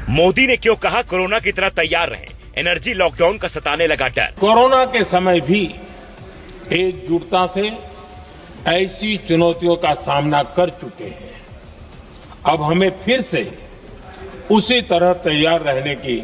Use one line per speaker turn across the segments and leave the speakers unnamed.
मोदी ने क्यों कहा कोरोना की तरह तैयार रहें, एनर्जी लॉकडाउन का सताने लगा डर।
कोरोना के समय भी एकजुटता से ऐसी चुनौतियों का सामना कर चुके हैं। अब हमें फिर से उसी तरह तैयार रहने की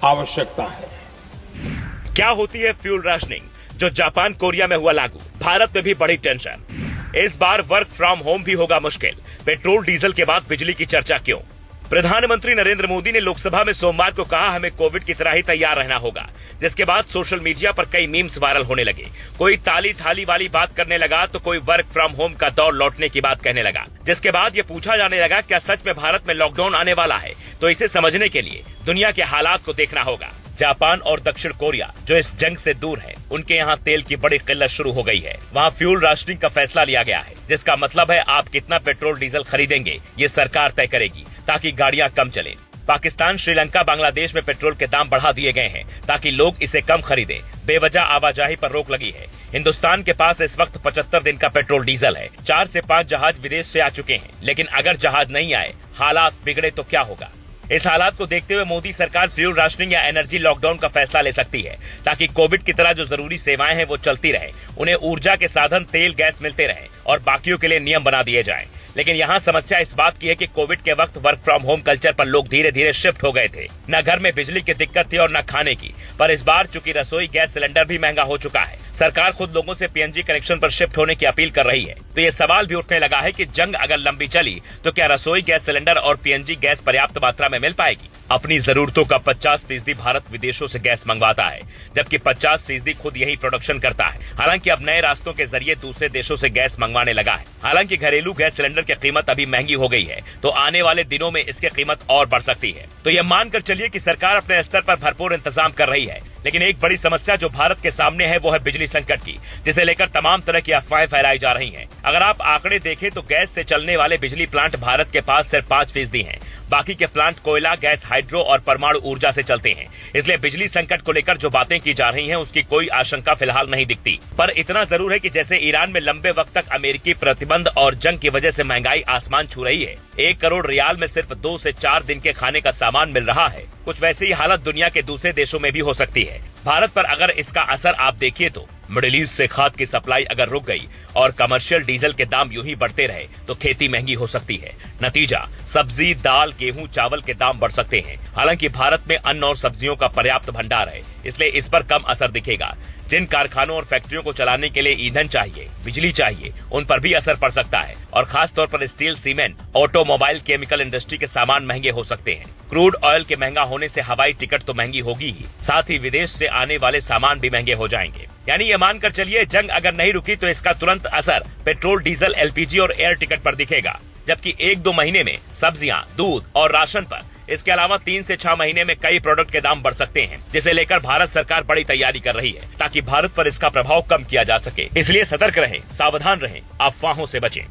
आवश्यकता है।
क्या होती है फ्यूल राशनिंग, जो जापान कोरिया में हुआ लागू, भारत में भी बड़ी टेंशन। इस बार वर्क फ्रॉम होम भी होगा मुश्किल, पेट्रोल डीजल के बाद बिजली की चर्चा क्यों। प्रधानमंत्री नरेंद्र मोदी ने लोकसभा में सोमवार को कहा हमें कोविड की तरह ही तैयार रहना होगा, जिसके बाद सोशल मीडिया पर कई मीम्स वायरल होने लगे। कोई ताली थाली वाली बात करने लगा तो कोई वर्क फ्रॉम होम का दौर लौटने की बात कहने लगा, जिसके बाद ये पूछा जाने लगा क्या सच में भारत में लॉकडाउन आने वाला है। तो इसे समझने के लिए दुनिया के हालात को देखना होगा। जापान और दक्षिण कोरिया जो इस जंग से दूर है, उनके यहाँ तेल की बड़ी किल्लत शुरू हो गई है। वहाँ फ्यूल राशनिंग का फैसला लिया गया है, जिसका मतलब है आप कितना पेट्रोल डीजल खरीदेंगे ये सरकार तय करेगी, ताकि गाड़ियां कम चलें। पाकिस्तान, श्रीलंका, बांग्लादेश में पेट्रोल के दाम बढ़ा दिए गए हैं ताकि लोग इसे कम खरीदें। बेवजह आवाजाही पर रोक लगी है। हिंदुस्तान के पास इस वक्त 75 दिन का पेट्रोल डीजल है। 4 से 5 जहाज विदेश से आ चुके हैं, लेकिन अगर जहाज नहीं आए, हालात बिगड़े तो क्या होगा। इस हालात को देखते हुए मोदी सरकार फ्यूल राशनिंग या एनर्जी लॉकडाउन का फैसला ले सकती है, ताकि कोविड की तरह जो जरूरी सेवाएं हैं वो चलती रहे, उन्हें ऊर्जा के साधन तेल गैस मिलते रहे और बाकियों के लिए नियम बना दिए जाएं। लेकिन यहाँ समस्या इस बात की है कि कोविड के वक्त वर्क फ्रॉम होम कल्चर पर लोग धीरे धीरे शिफ्ट हो गए थे। न घर में बिजली की दिक्कत थी और न खाने की। पर इस बार चूंकि रसोई गैस सिलेंडर भी महंगा हो चुका है, सरकार खुद लोगों से पीएनजी कनेक्शन पर शिफ्ट होने की अपील कर रही है। तो ये सवाल भी उठने लगा है कि जंग अगर लंबी चली तो क्या रसोई गैस सिलेंडर और पीएनजी गैस पर्याप्त मात्रा में मिल पाएगी। अपनी जरूरतों का 50% भारत विदेशों से गैस मंगवाता है, जबकि 50% खुद यही प्रोडक्शन करता है। हालांकि अब नए रास्तों के जरिए दूसरे देशों से गैस मंगवाने लगा है। हालांकि घरेलू गैस सिलेंडर की कीमत अभी महंगी हो गई है, तो आने वाले दिनों में इसकी कीमत और बढ़ सकती है। तो ये मानकर चलिए कि सरकार अपने स्तर पर भरपूर इंतजाम कर रही है। लेकिन एक बड़ी समस्या जो भारत के सामने है वो है बिजली संकट की, जिसे लेकर तमाम तरह की अफवाहें फैलाई जा रही हैं। अगर आप आंकड़े देखें तो गैस से चलने वाले बिजली प्लांट भारत के पास सिर्फ 5% हैं। बाकी के प्लांट कोयला, गैस, हाइड्रो और परमाणु ऊर्जा से चलते हैं। इसलिए बिजली संकट को लेकर जो बातें की जा रही हैं उसकी कोई आशंका फिलहाल नहीं दिखती। पर इतना जरूर है कि जैसे ईरान में लंबे वक्त तक अमेरिकी प्रतिबंध और जंग की वजह से महंगाई आसमान छू रही है, 1 करोड़ रियाल में सिर्फ 2 से 4 दिन के खाने का सामान मिल रहा है, कुछ वैसी ही हालत दुनिया के दूसरे देशों में भी हो सकती है। भारत पर अगर इसका असर आप देखिए तो मिडिल ईस्ट से खाद की सप्लाई अगर रुक गई और कमर्शियल डीजल के दाम यूं ही बढ़ते रहे तो खेती महंगी हो सकती है। नतीजा सब्जी, दाल, गेहूं, चावल के दाम बढ़ सकते हैं। हालांकि भारत में अन्न और सब्जियों का पर्याप्त भंडार है, इसलिए इस पर कम असर दिखेगा। जिन कारखानों और फैक्ट्रियों को चलाने के लिए ईंधन चाहिए, बिजली चाहिए, उन पर भी असर पड़ सकता है और खास तौर पर steel, cement, automobile, chemical industry के सामान महंगे हो सकते हैं। क्रूड ऑयल के महंगा होने से हवाई टिकट तो महंगी होगी ही, साथ ही विदेश से आने वाले सामान भी महंगे हो जाएंगे। यानी ये मानकर चलिए जंग अगर नहीं रुकी तो इसका तुरंत असर पेट्रोल, डीजल, एलपीजी और एयर टिकट पर दिखेगा, जबकि 1-2 महीने में सब्जियां, दूध और राशन पर, इसके अलावा 3 से 6 महीने में कई प्रोडक्ट के दाम बढ़ सकते हैं, जिसे लेकर भारत सरकार बड़ी तैयारी कर रही है ताकि भारत पर इसका प्रभाव कम किया जा सके। इसलिए सतर्क रहें, सावधान रहें, अफवाहों से बचें।